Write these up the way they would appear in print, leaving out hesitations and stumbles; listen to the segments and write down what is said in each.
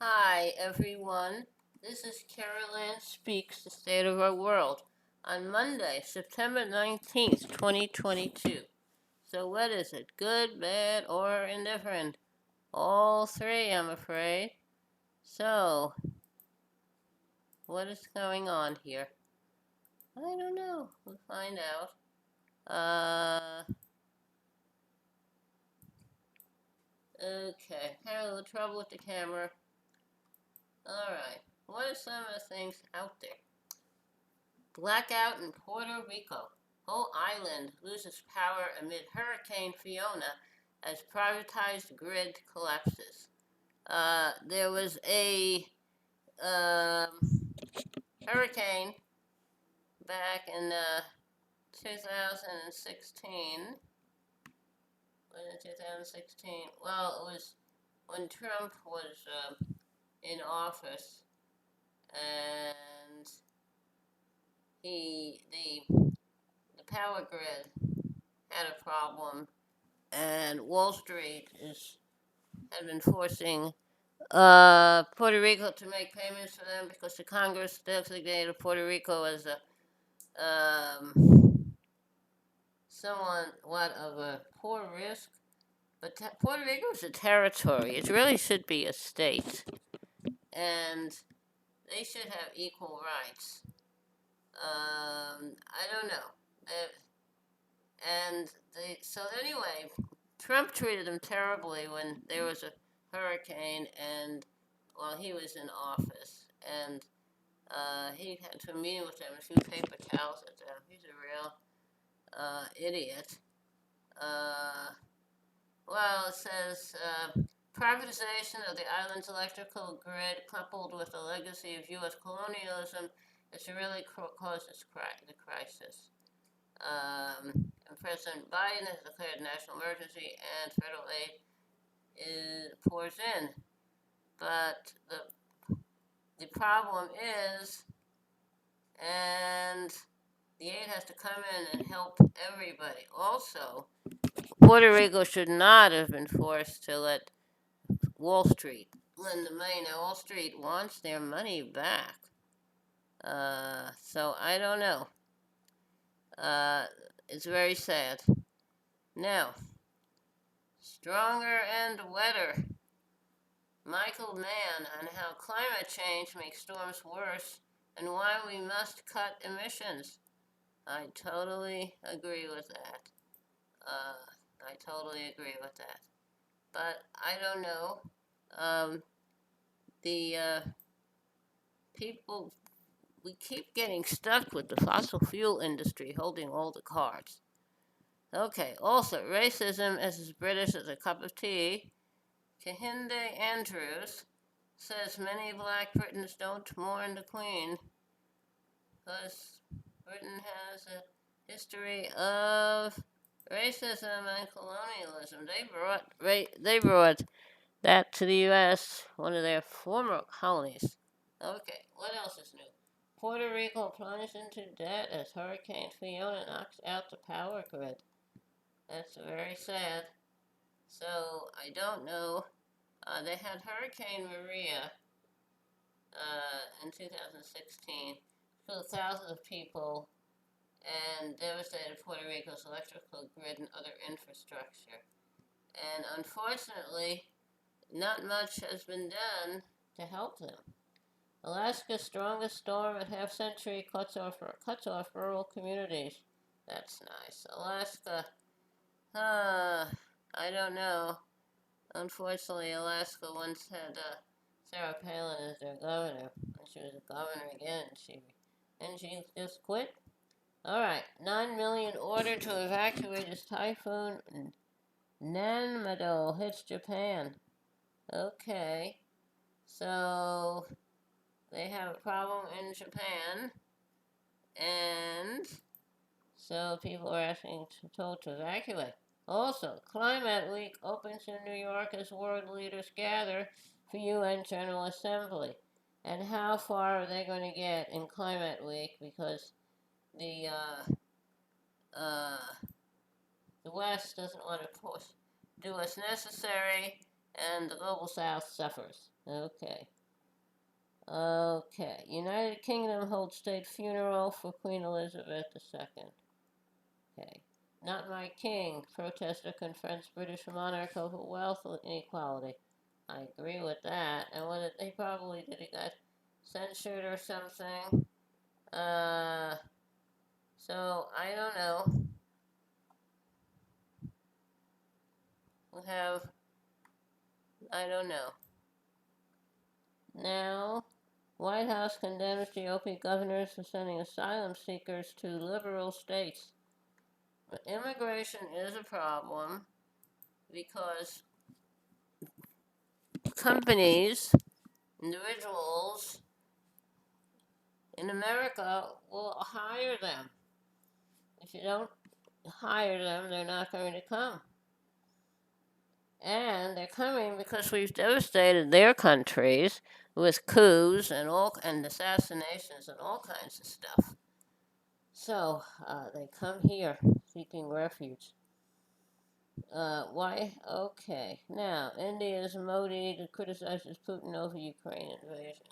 Hi, everyone. This is Carolyn Speaks, the State of Our World, on Monday, September 19th, 2022. So, what is it? Good, bad, or indifferent? All three, I'm afraid. So, what is going on here? I don't know. We'll find out. Okay. Had a little trouble with the camera. Alright. What are some of the things out there? Blackout in Puerto Rico. Whole island loses power amid Hurricane Fiona as privatized grid collapses. There was a hurricane back in 2016. Was it 2016? Well, it was when Trump was in office, and the power grid had a problem, and Wall Street had been forcing Puerto Rico to make payments for them because the Congress designated Puerto Rico as a somewhat of a poor risk. But Puerto Rico is a territory. It really should be a state, and they should have equal rights. I don't know. So anyway, Trump treated them terribly when there was a hurricane and while he was in office, and he had to meet with them and threw paper towels at them. He's a real idiot. Uh, it says privatization of the island's electrical grid, coupled with the legacy of U.S. colonialism, has really caused the crisis. And President Biden has declared national emergency and federal aid pours in. But the problem is, and the aid has to come in and help everybody. Also, Puerto Rico should not have been forced to let Wall Street lend the money. Now, Wall Street wants their money back. So I don't know. It's very sad. Now, stronger and wetter. Michael Mann on how climate change makes storms worse and why we must cut emissions. I totally agree with that. I totally agree with that. But I don't know. The people, we keep getting stuck with the fossil fuel industry holding all the cards. Okay, also, racism as British as a cup of tea. Kehinde Andrews says many black Britons don't mourn the Queen because Britain has a history of racism and colonialism. They brought that to the U.S., one of their former colonies. Okay, what else is new? Puerto Rico plunged into debt as Hurricane Fiona knocks out the power grid. That's very sad. So I don't know. They had Hurricane Maria in 2016, killed thousands of people and devastated Puerto Rico's electrical grid and other infrastructure. And unfortunately, not much has been done to help them. Alaska's strongest storm in half century cuts off rural communities. That's nice. Alaska, I don't know. Unfortunately, Alaska once had Sarah Palin as their governor. And she was a governor again. She just quit. All right, 9 million ordered to evacuate as typhoon Nanmadol hits Japan. Okay, so they have a problem in Japan, and so people are told to evacuate. Also, Climate Week opens in New York as world leaders gather for UN General Assembly. And how far are they going to get in Climate Week? Because the uh, the West doesn't want to do what's necessary, and the global south suffers. Okay. Okay. United Kingdom holds state funeral for Queen Elizabeth II. Okay. Not my king. Protester confronts British monarch over wealth inequality. I agree with that. And what did they probably did he got censored or something? Uh, so I don't know. We have I don't know. Now, White House condemns GOP governors for sending asylum seekers to liberal states. But immigration is a problem because companies, individuals in America will hire them. If you don't hire them, they're not going to come. And they're coming because we've devastated their countries with coups and assassinations and all kinds of stuff. So they come here seeking refuge. Why? Okay. Now, India's Modi criticizes Putin over Ukraine invasion.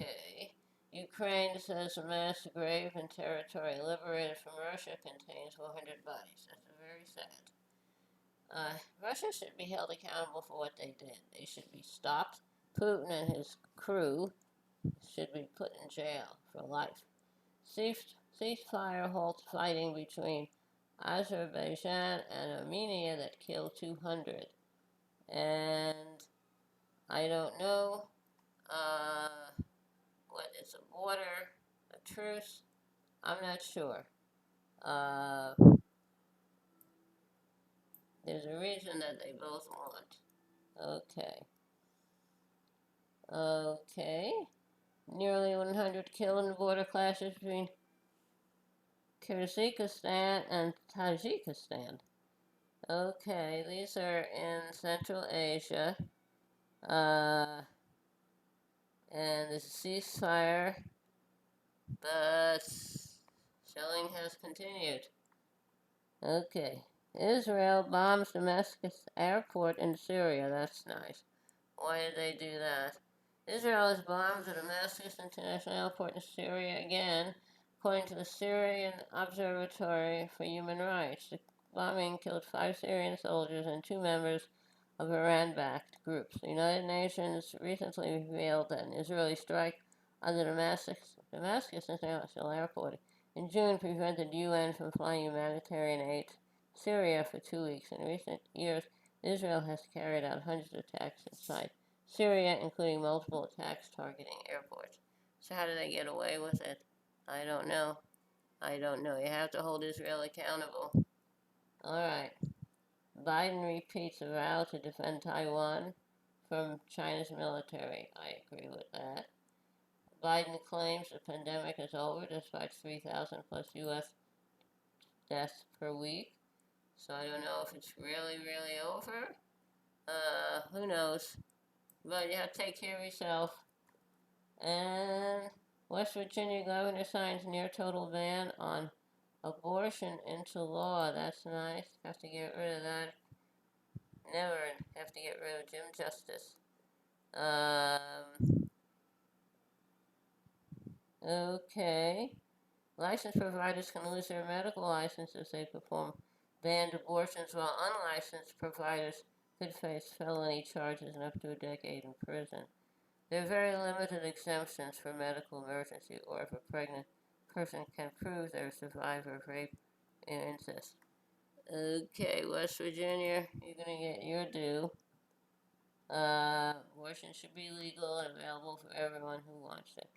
Okay. Ukraine says a mass grave in territory liberated from Russia contains 400 bodies. That's very sad. Russia should be held accountable for what they did. They should be stopped. Putin and his crew should be put in jail for life. Ceasefire halts fighting between Azerbaijan and Armenia that killed 200. And I don't know what it's a border, a truce. I'm not sure. Uh, there's a reason that they both want. Okay. Okay. Nearly 100 killed in border clashes between Kyrgyzstan and Tajikistan. Okay, these are in Central Asia. And there's a ceasefire, but shelling has continued. Okay. Israel bombs Damascus airport in Syria. That's nice. Why did they do that? Israel has bombed the Damascus International Airport in Syria again, according to the Syrian Observatory for Human Rights. The bombing killed 5 Syrian soldiers and 2 members of Iran-backed groups. The United Nations recently revealed that an Israeli strike on the Damascus International Airport in June prevented UN from flying humanitarian aid to Syria for 2 weeks. In recent years, Israel has carried out hundreds of attacks inside Syria, including multiple attacks targeting airports. So how do they get away with it? I don't know. I don't know. You have to hold Israel accountable. All right. Biden repeats a vow to defend Taiwan from China's military. I agree with that. Biden claims the pandemic is over despite 3,000 plus U.S. deaths per week. So I don't know if it's really, really over. Who knows? But you have to take care of yourself. And West Virginia governor signs near total ban on abortion into law. That's nice. Have to get rid of that. Never have to get rid of Jim Justice. Okay. Licensed providers can lose their medical license if they perform banned abortions, while unlicensed providers could face felony charges and up to a decade in prison. There are very limited exemptions for medical emergency or if a pregnant person can prove they're a survivor of rape and incest. Okay, West Virginia, you're gonna get your due. Abortion should be legal and available for everyone who wants it.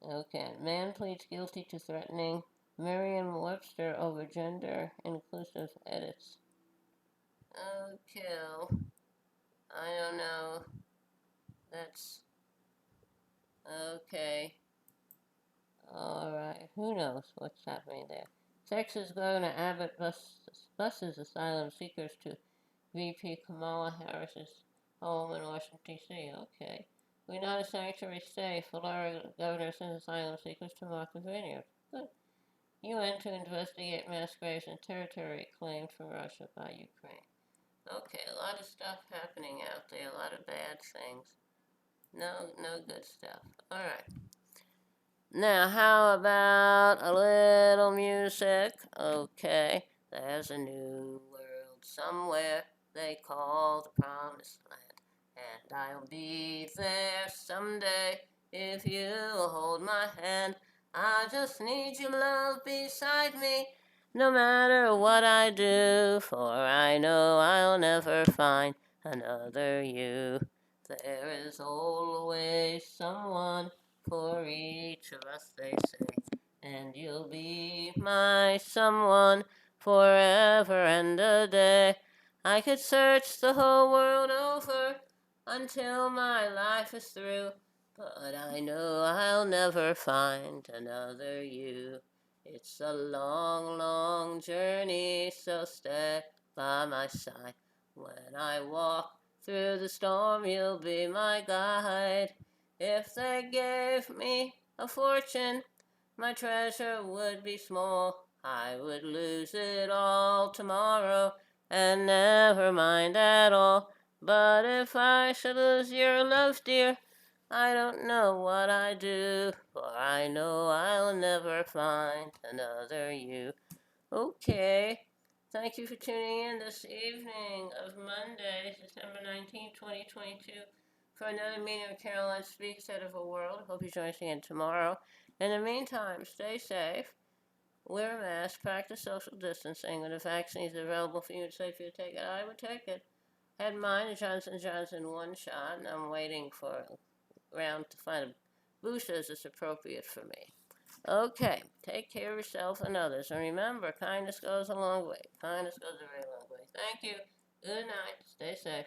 Okay, man pleads guilty to threatening Merriam-Webster over gender inclusive edits. Okay, I don't know. That's okay. Alright, who knows what's happening there. Texas Governor Abbott buses asylum seekers to VP Kamala Harris's home in Washington, D.C. Okay. We're not a sanctuary state. Florida governor sends asylum seekers to Martha's Vineyard. Good. UN to investigate mass graves in territory claimed from Russia by Ukraine. Okay, a lot of stuff happening out there, a lot of bad things. No good stuff. All right. Now, how about a little music? Okay, there's a new world somewhere they call the Promised Land, and I'll be there someday if you'll hold my hand. I just need your love beside me, no matter what I do, for I know I'll never find another you. There is always someone for each of us, they say, and you'll be my someone forever and a day. I could search the whole world over until my life is through, but I know I'll never find another you. It's a long, long journey, so stay by my side. When I walk through the storm, you'll be my guide. If they gave me a fortune, my treasure would be small. I would lose it all tomorrow and never mind at all. But if I should lose your love, dear, I don't know what I'd do, for I know I'll never find another you. Okay. Thank you for tuning in this evening of Monday, September 19th, 2022, for another meeting of Caroline Speaks Out of a World. Hope you join us again tomorrow. In the meantime, stay safe, wear a mask, practice social distancing. When the vaccine is available for you and safe for you to take it, I would take it. Had mine, the Johnson & Johnson one shot, and I'm waiting for a round to find a booster that's appropriate for me. Okay, take care of yourself and others. And remember, kindness goes a long way. Kindness goes a very long way. Thank you. Good night. Stay safe.